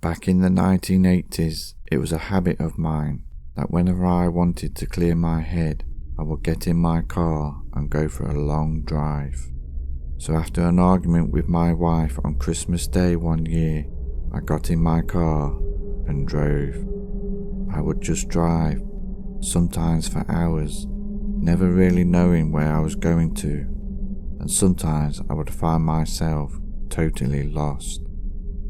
Back in the 1980s, it was a habit of mine that whenever I wanted to clear my head, I would get in my car and go for a long drive. So after an argument with my wife on Christmas Day one year, I got in my car and drove. I would just drive, sometimes for hours, never really knowing where I was going to, and sometimes I would find myself totally lost.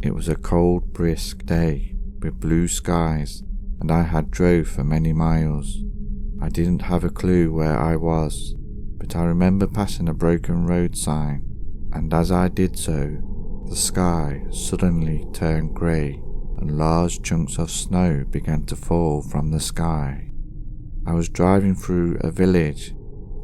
It was a cold, brisk day with blue skies, and I had drove for many miles. I didn't have a clue where I was, but I remember passing a broken road sign, and as I did so, the sky suddenly turned grey and large chunks of snow began to fall from the sky. I was driving through a village,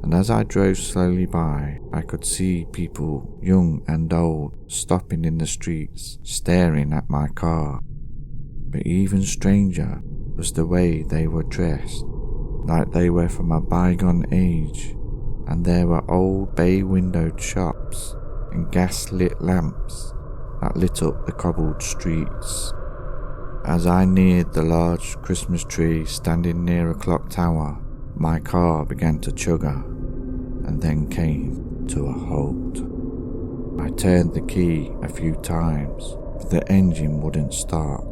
and as I drove slowly by, I could see people, young and old, stopping in the streets, staring at my car. But even stranger was the way they were dressed, like they were from a bygone age, and there were old bay-windowed shops and gas-lit lamps that lit up the cobbled streets. As I neared the large Christmas tree standing near a clock tower, my car began to chugger, and then came to a halt. I turned the key a few times, but the engine wouldn't start.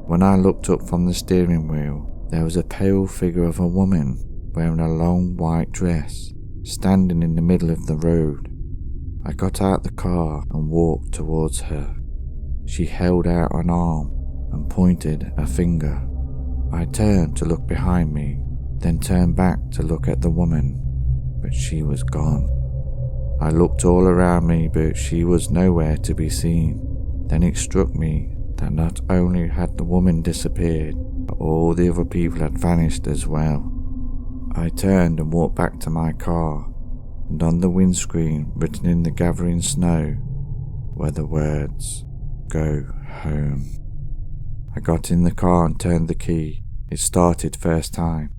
When I looked up from the steering wheel, there was a pale figure of a woman wearing a long white dress, standing in the middle of the road. I got out the car and walked towards her. She held out an arm and pointed a finger. I turned to look behind me, then turned back to look at the woman, but she was gone. I looked all around me, but she was nowhere to be seen. Then it struck me that not only had the woman disappeared, but all the other people had vanished as well. I turned and walked back to my car, and on the windscreen, written in the gathering snow, were the words, "Go home." I got in the car and turned the key. It started first time.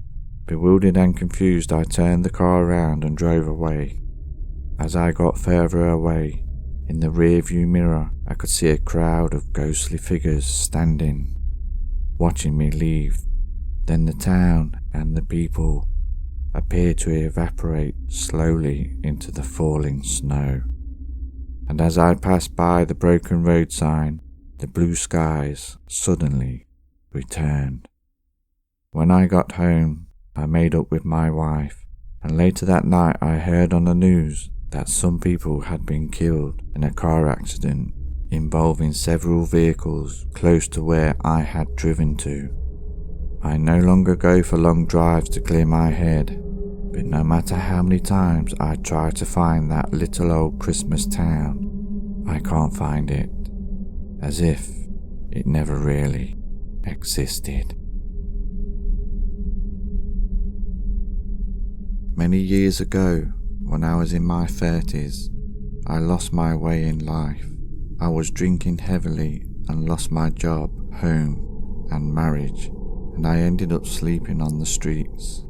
Bewildered and confused, I turned the car around and drove away. As I got further away, in the rear-view mirror, I could see a crowd of ghostly figures standing, watching me leave. Then the town and the people appeared to evaporate slowly into the falling snow. And as I passed by the broken road sign, the blue skies suddenly returned. When I got home, I made up with my wife, and later that night I heard on the news that some people had been killed in a car accident involving several vehicles close to where I had driven to. I no longer go for long drives to clear my head, but no matter how many times I try to find that little old Christmas town, I can't find it, as if it never really existed. Many years ago, when I was in my 30s, I lost my way in life. I was drinking heavily and lost my job, home, and marriage, and I ended up sleeping on the streets.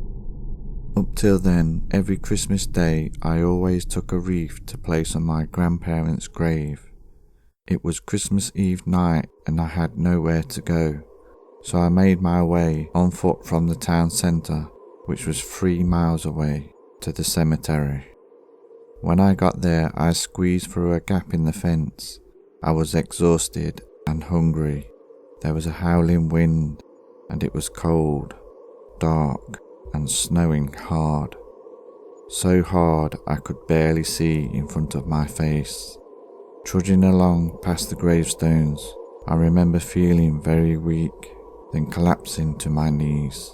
Up till then, every Christmas Day, I always took a wreath to place on my grandparents' grave. It was Christmas Eve night and I had nowhere to go, so I made my way on foot from the town centre, which was 3 miles away, to the cemetery. When I got there, I squeezed through a gap in the fence. I was exhausted and hungry. There was a howling wind, and it was cold, dark, and snowing hard. So hard I could barely see in front of my face. Trudging along past the gravestones, I remember feeling very weak, then collapsing to my knees.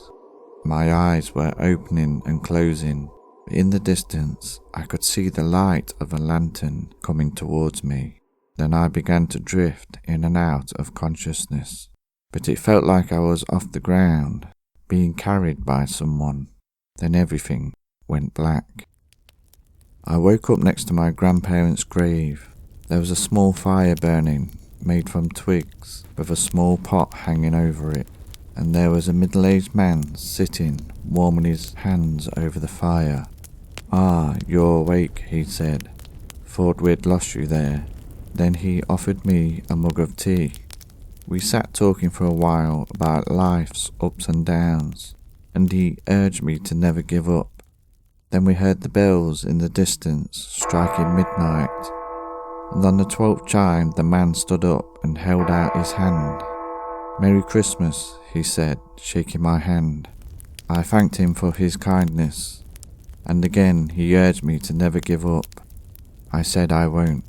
My eyes were opening and closing. In the distance, I could see the light of a lantern coming towards me. Then I began to drift in and out of consciousness, but it felt like I was off the ground, being carried by someone. Then everything went black. I woke up next to my grandparents' grave. There was a small fire burning, made from twigs, with a small pot hanging over it, and there was a middle-aged man sitting, warming his hands over the fire. "Ah, you're awake," he said. "Thought we'd lost you there." Then he offered me a mug of tea. We sat talking for a while about life's ups and downs, and he urged me to never give up. Then we heard the bells in the distance striking midnight, and on the 12th chime the man stood up and held out his hand. "Merry Christmas," he said, shaking my hand. I thanked him for his kindness, and again he urged me to never give up. I said I won't.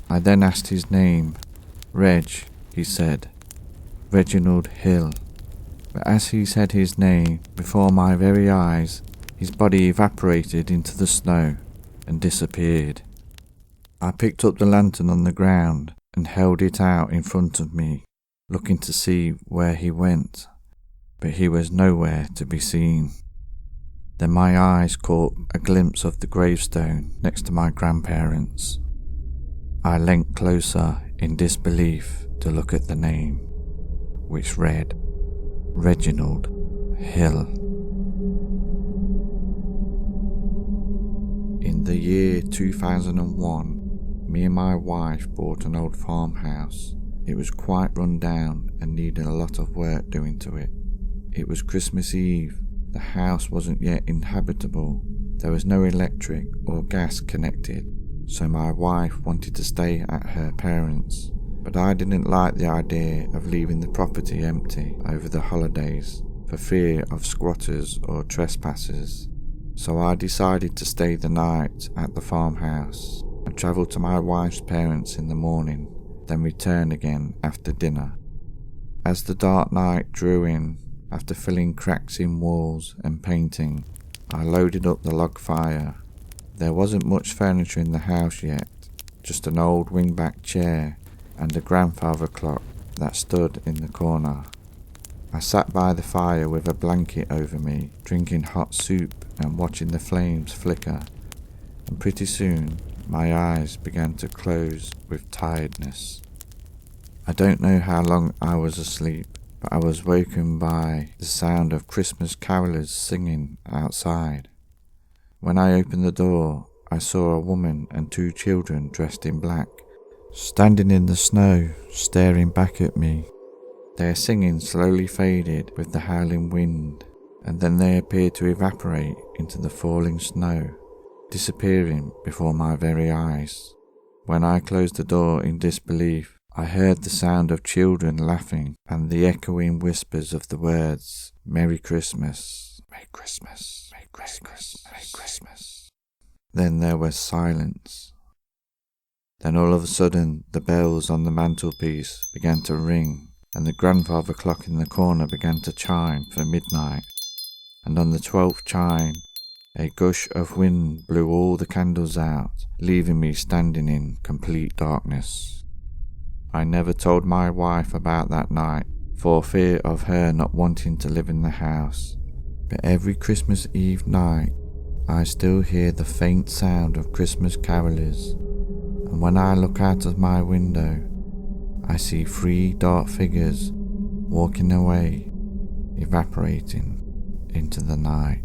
I then asked his name. "Reg," he said, "Reginald Hill." But as he said his name, before my very eyes, his body evaporated into the snow and disappeared. I picked up the lantern on the ground and held it out in front of me, looking to see where he went, but he was nowhere to be seen. Then my eyes caught a glimpse of the gravestone next to my grandparents. I leant closer in disbelief to look at the name, which read Reginald Hill. In the year 2001, me and my wife bought an old farmhouse. It was quite run down and needed a lot of work doing to it. It was Christmas Eve. The house wasn't yet inhabitable. There was no electric or gas connected, so my wife wanted to stay at her parents'. But I didn't like the idea of leaving the property empty over the holidays for fear of squatters or trespassers. So I decided to stay the night at the farmhouse and travel to my wife's parents in the morning, then return again after dinner. As the dark night drew in, after filling cracks in walls and painting, I loaded up the log fire. There wasn't much furniture in the house yet, just an old wingback chair and a grandfather clock that stood in the corner. I sat by the fire with a blanket over me, drinking hot soup and watching the flames flicker, and pretty soon my eyes began to close with tiredness. I don't know how long I was asleep, but I was woken by the sound of Christmas carolers singing outside. When I opened the door, I saw a woman and 2 children dressed in black, standing in the snow, staring back at me. Their singing slowly faded with the howling wind, and then they appeared to evaporate into the falling snow, disappearing before my very eyes. When I closed the door in disbelief, I heard the sound of children laughing and the echoing whispers of the words, "Merry Christmas, Merry Christmas, Merry Christmas, Merry Christmas." Then there was silence. Then all of a sudden the bells on the mantelpiece began to ring, and the grandfather clock in the corner began to chime for midnight. And on the 12th chime, a gush of wind blew all the candles out, leaving me standing in complete darkness. I never told my wife about that night, for fear of her not wanting to live in the house. But every Christmas Eve night, I still hear the faint sound of Christmas carolers, and when I look out of my window, I see 3 dark figures walking away, evaporating into the night.